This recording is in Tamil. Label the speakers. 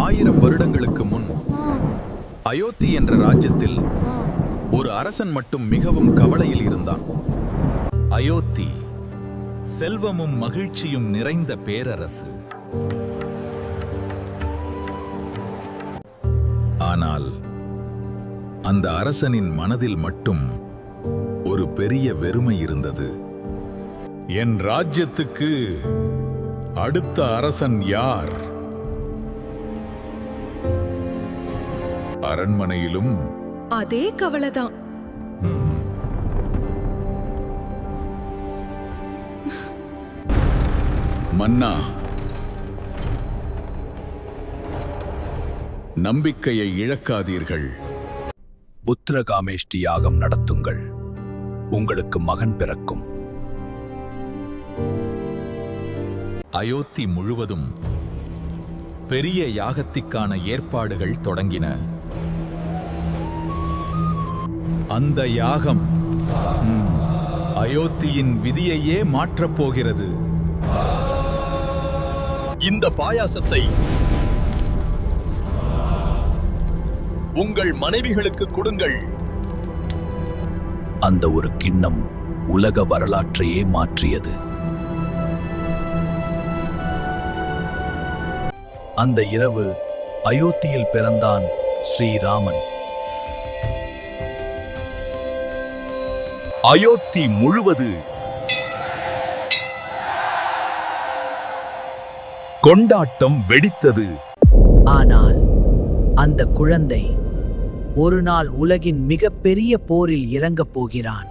Speaker 1: 1000 வருடங்களுக்கு முன் அயோத்தி என்ற ராஜ்யத்தில் ஒரு அரசன் மட்டும் மிகவும் கவலையில் இருந்தான். அயோத்தி செல்வமும் மகிழ்ச்சியும் நிறைந்த பேரரசு. ஆனால் அந்த அரசனின் மனதில் மட்டும் ஒரு பெரிய வெறுமை இருந்தது. என் ராஜ்யத்துக்கு அடுத்த அரசன் யார்? அரண்மனையிலும்
Speaker 2: அதே கவலைதான்.
Speaker 1: மன்னா, நம்பிக்கையை இழக்காதீர்கள்.
Speaker 3: புத்திரகாமேஷ்டி யாகம் நடத்துங்கள், உங்களுக்கு மகன் பிறக்கும்.
Speaker 1: அயோத்தி முழுவதும் பெரிய யாகத்திற்கான ஏற்பாடுகள் தொடங்கின. அந்த யாகம் அயோத்தியின் விதியையே மாற்றப் போகிறது.
Speaker 3: இந்த பாயாசத்தை உங்கள் மனைவிகளுக்கு கொடுங்கள். அந்த ஒரு கிண்ணம் உலக வரலாற்றையே மாற்றியது. அந்த இரவு அயோத்தியில் பிறந்தான் ஸ்ரீராமன். அயோத்தி முழுவது கொண்டாட்டம் வெடித்தது.
Speaker 4: ஆனால் அந்த குழந்தை ஒரு நாள் உலகின் மிகப்பெரிய போரில் இறங்கப் போகிறான்.